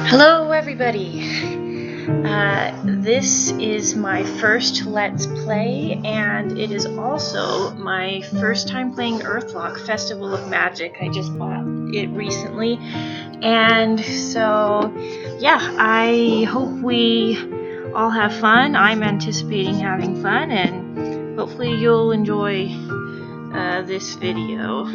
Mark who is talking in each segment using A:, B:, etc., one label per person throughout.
A: Hello everybody! This is my first Let's Play, and it is also my first time playing Earthlock Festival of Magic. I just bought it recently, and so yeah, I hope we all have fun. I'm anticipating having fun, and hopefully you'll enjoy this video.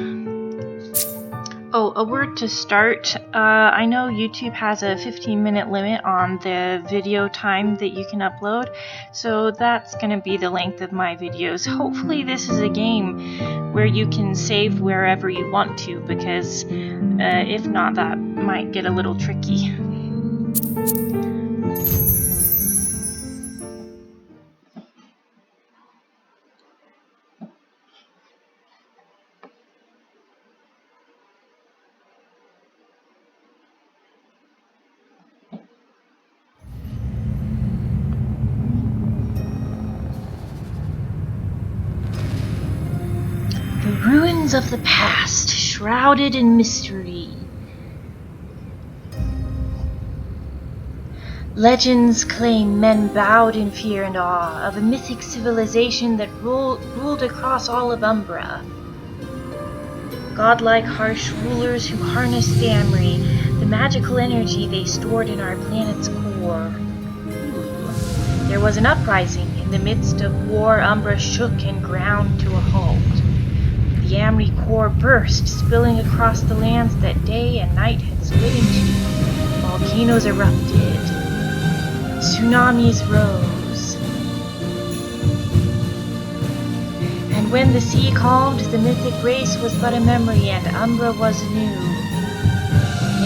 A: Oh, a word to start. I know YouTube has a 15-minute limit on the video time that you can upload, so that's going to be the length of my videos. Hopefully this is a game where you can save wherever you want to, because if not, that might get a little tricky. The ruins of the past, shrouded in mystery. Legends claim men bowed in fear and awe of a mythic civilization that ruled across all of Umbra. Godlike harsh rulers who harnessed the Amri, the magical energy they stored in our planet's core. There was an uprising. In the midst of war, Umbra shook and ground to a halt. The Amri core burst, spilling across the lands that day and night had split into. Volcanoes erupted. Tsunamis rose. And when the sea calmed, the mythic race was but a memory, and Umbra was anew.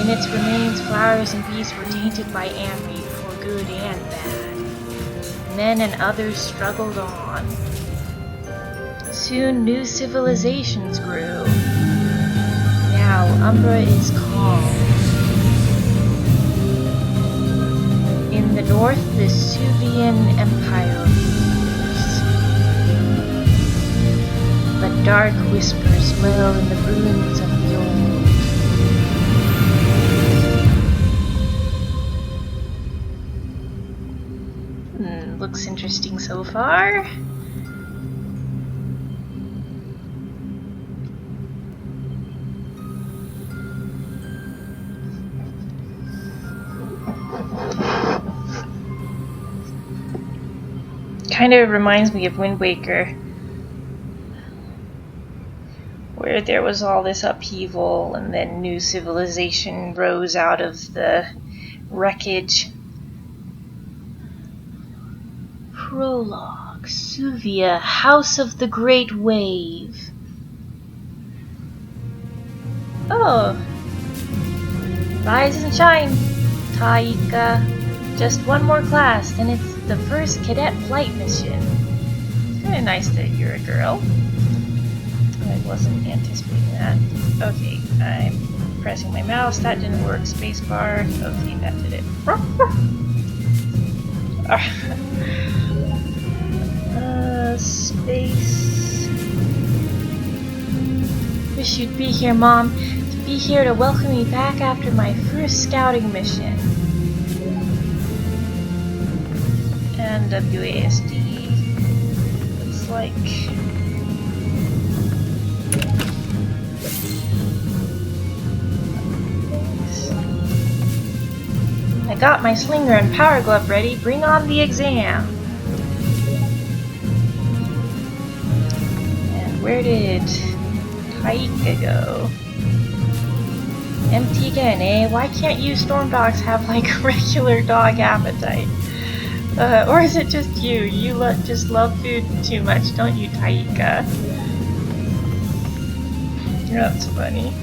A: In its remains, flowers and beasts were tainted by Amri, for good and bad. Men and others struggled on. Soon new civilizations grew. Now Umbra is calm. In the north, the Suvian Empire rules. But dark whispers dwell in the ruins of the old. Looks interesting so far. Kind of reminds me of Wind Waker, where there was all this upheaval and then new civilization rose out of the wreckage. Prologue, Suvia, House of the Great Wave. Oh, rise and shine, Taika. Just one more class, then it's the first cadet flight mission. It's kind of nice that you're a girl. I wasn't anticipating that. Okay, I'm pressing my mouse. That didn't work. Spacebar. Okay, that did it. Space. Wish you'd be here, Mom. To be here to welcome me back after my first scouting mission. And WASD. Looks like I got my slinger and power glove ready. Bring on the exam. And where did Taika go? Empty again, eh? Why can't you storm dogs have like a regular dog appetite? Or is it just you? You just love food too much, don't you, Taika? That's funny.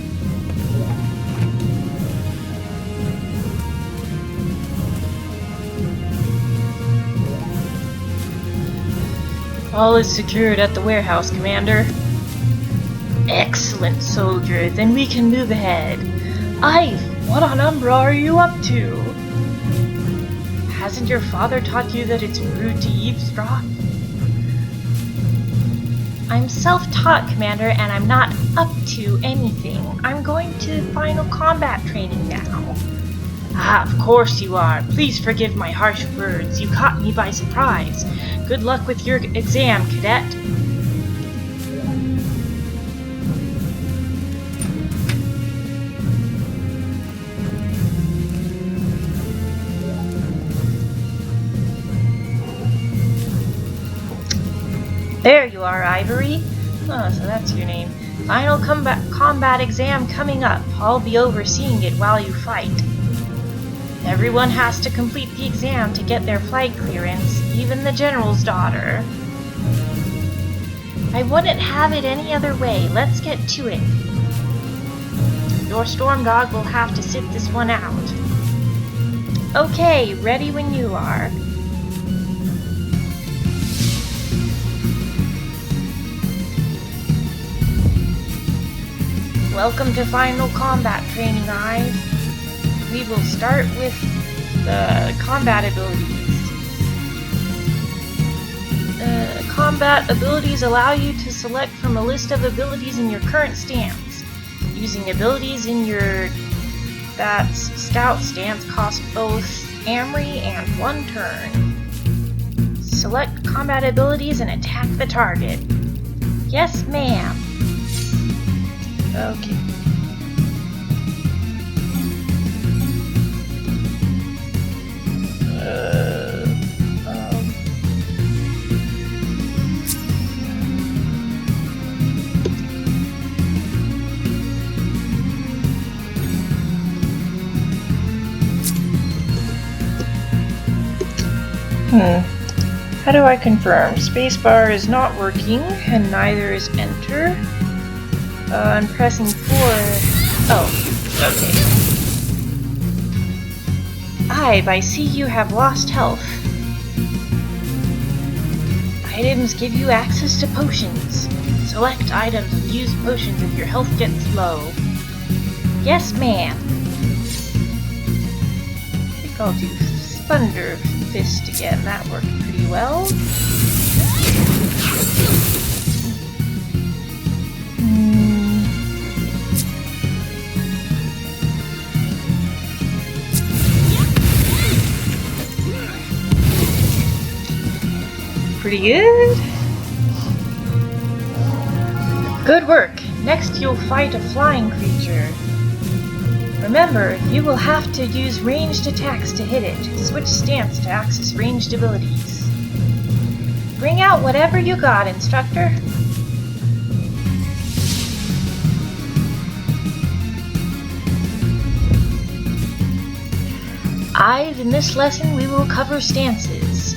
A: All is secured at the warehouse, Commander. Excellent, soldier. Then we can move ahead. Ive, what on Umbra are you up to? Hasn't your father taught you that it's rude to eavesdrop? I'm self-taught, Commander, and I'm not up to anything. I'm going to final combat training now. Ah, of course you are. Please forgive my harsh words. You caught me by surprise. Good luck with your exam, cadet. There you are, Ivory. Oh, so that's your name. Final combat exam coming up. I'll be overseeing it while you fight. Everyone has to complete the exam to get their flight clearance, even the general's daughter. I wouldn't have it any other way. Let's get to it. Your storm dog will have to sit this one out. Okay, ready when you are. Welcome to Final Combat Training, Eyes. We will start with the combat abilities. Combat abilities allow you to select from a list of abilities in your current stance. Using abilities in your scout stance costs both Amory and 1 turn. Select combat abilities and attack the target. Yes, ma'am. Okay. How do I confirm? Spacebar is not working, and neither is enter. I'm pressing 4. Oh, okay. I see you have lost health. Items give you access to potions. Select items and use potions if your health gets low. Yes, ma'am. I think I'll do Thunder Fist again. That worked pretty well. Pretty good. Good work. Next you'll fight a flying creature. Remember, you will have to use ranged attacks to hit it. Switch stance to access ranged abilities. Bring out whatever you got, instructor. In this lesson we will cover stances.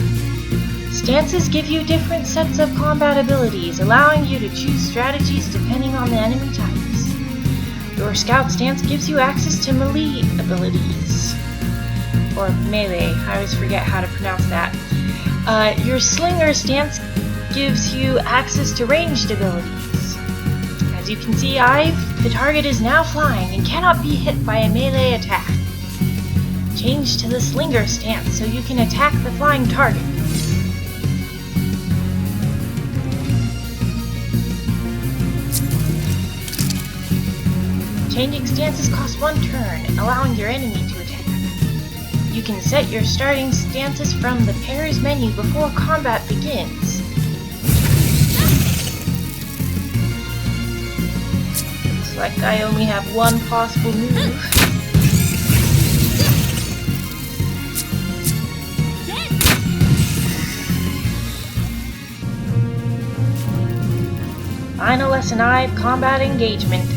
A: Stances give you different sets of combat abilities, allowing you to choose strategies depending on the enemy types. Your scout stance gives you access to melee abilities. Or melee, I always forget how to pronounce that. Your slinger stance gives you access to ranged abilities. As you can see, the target is now flying and cannot be hit by a melee attack. Change to the slinger stance so you can attack the flying target. Changing stances costs 1 turn, allowing your enemy to attack. You can set your starting stances from the pairs menu before combat begins. Looks like I only have 1 possible move. Final lesson combat engagement.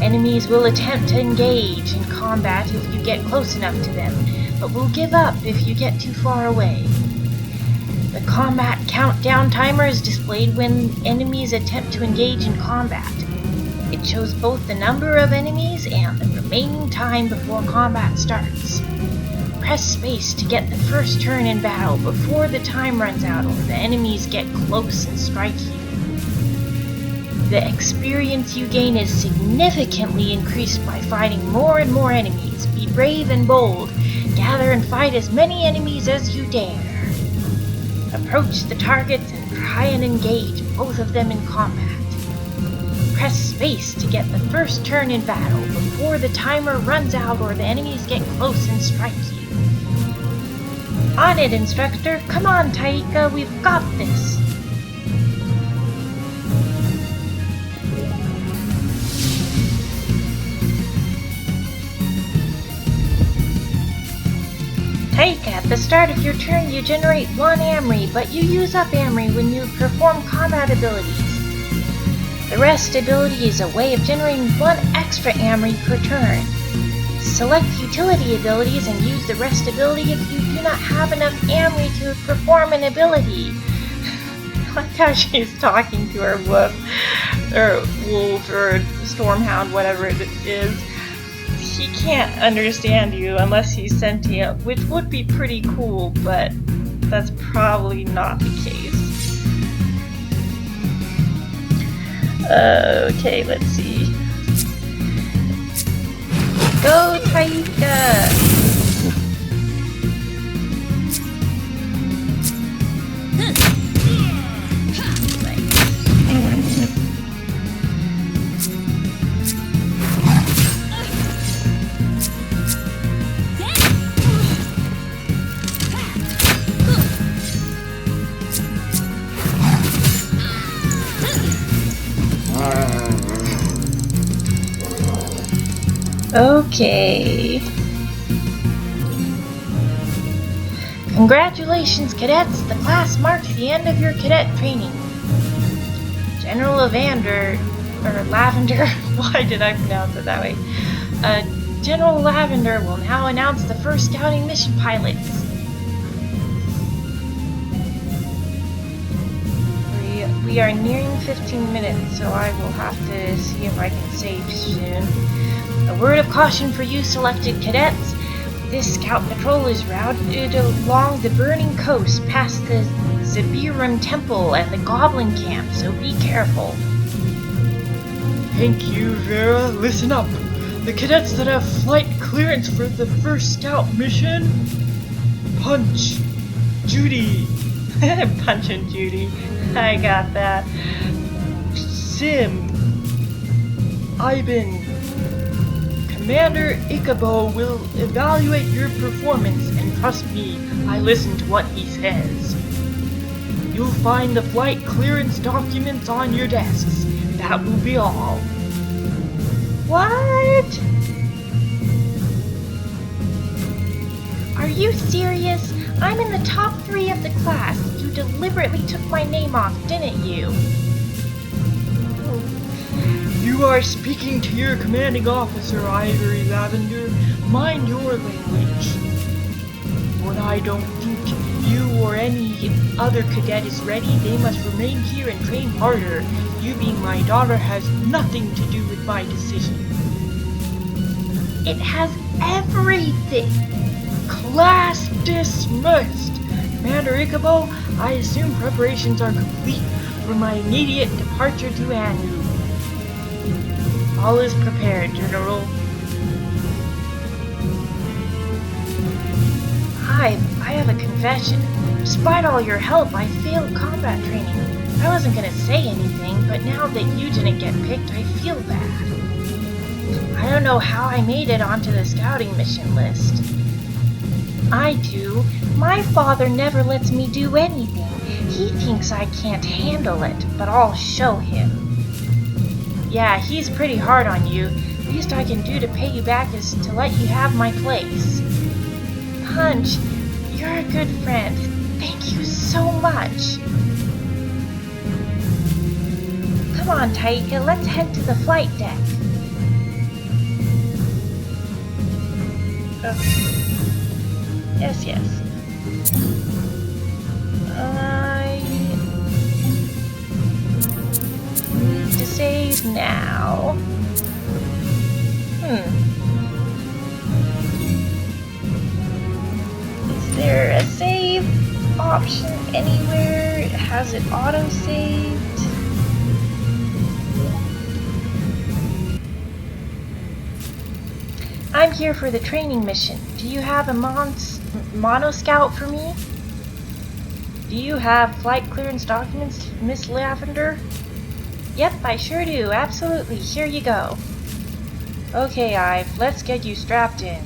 A: Enemies will attempt to engage in combat if you get close enough to them, but will give up if you get too far away. The combat countdown timer is displayed when enemies attempt to engage in combat. It shows both the number of enemies and the remaining time before combat starts. Press space to get the first turn in battle before the time runs out or the enemies get close and strike you. The experience you gain is significantly increased by fighting more and more enemies. Be brave and bold. Gather and fight as many enemies as you dare. Approach the targets and try and engage both of them in combat. press space to get the first turn in battle before the timer runs out or the enemies get close and strike you. On it, instructor. Come on, Taika, we've got this. Taika, at the start of your turn you generate 1 AMRI, but you use up AMRI when you perform combat abilities. The rest ability is a way of generating 1 extra AMRI per turn. Select utility abilities and use the rest ability if you do not have enough AMRI to perform an ability. I like how she's talking to her wolf, or stormhound, whatever it is. He can't understand you unless he's sentient, which would be pretty cool, but that's probably not the case. Okay, let's see. Go, Taika! Okay. Congratulations, cadets! The class marks the end of your cadet training. General Lavender, why did I pronounce it that way? General Lavender will now announce the first scouting mission pilots. We are nearing 15 minutes, so I will have to see if I can save soon. A word of caution for you selected cadets. This scout patrol is routed along the burning coast past the Zabirum Temple and the Goblin Camp, so be careful.
B: Thank you, Vera. Listen up. The cadets that have flight clearance for the first scout mission: Punch, Judy,
A: Punch and Judy. I got that.
B: Sim, Ivan. Commander Ichabod will evaluate your performance, and trust me, I listen to what he says. You'll find the flight clearance documents on your desks. That will be all.
A: What? Are you serious? I'm in the top 3 of the class. You deliberately took my name off, didn't you?
B: You are speaking to your commanding officer, Ivory Lavender. Mind your language. When I don't think you or any other cadet is ready, they must remain here and train harder. You being my daughter has nothing to do with my decision.
A: It has everything!
B: Class dismissed! Commander Ichabod, I assume preparations are complete for my immediate departure to Anu.
A: All is prepared, General. I have a confession. Despite all your help, I failed combat training. I wasn't gonna say anything, but now that you didn't get picked, I feel bad. I don't know how I made it onto the scouting mission list. I do. My father never lets me do anything. He thinks I can't handle it, but I'll show him. Yeah, he's pretty hard on you. The least I can do to pay you back is to let you have my place. Punch, you're a good friend. Thank you so much. Come on, Taika, let's head to the flight deck. Okay. Yes. I need to save now. Is there a save option anywhere? Has it auto-saved? I'm here for the training mission. Do you have a mono scout for me? Do you have flight clearance documents, Miss Lavender? Yep, I sure do. Absolutely. Here you go. Okay, Ive, let's get you strapped in.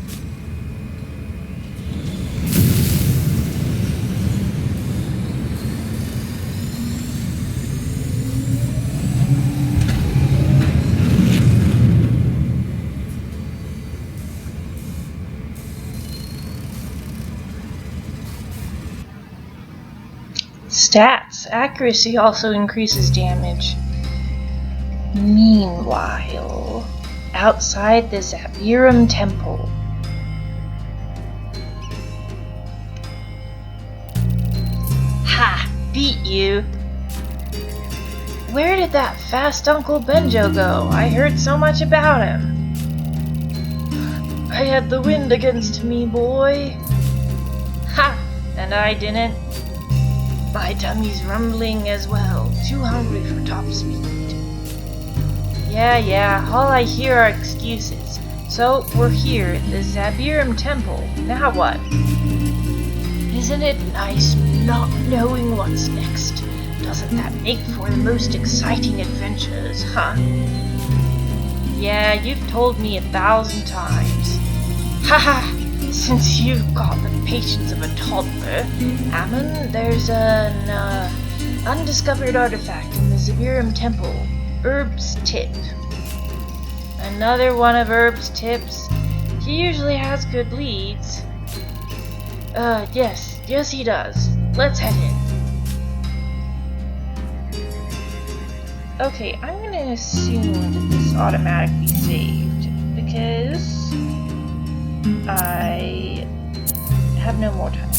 A: Stats. Accuracy also increases damage. Meanwhile, outside the Zabirum Temple. Ha! Beat you! Where did that fast Uncle Benjo go? I heard so much about him. I had the wind against me, boy. Ha! And I didn't. My tummy's rumbling as well. Too hungry for top speed. Yeah, all I hear are excuses. So, we're here at the Zabirum Temple. Now what? Isn't it nice not knowing what's next? Doesn't that make for the most exciting adventures, huh? Yeah, you've told me 1,000 times. Haha! Since you've got the patience of a toddler, Ammon, there's an, undiscovered artifact in the Zabirum Temple. Herb's Tip. Another one of Herb's tips. He usually has good leads. Yes he does. Let's head in. Okay, I'm gonna assume that this automatically saved, because I have no more time.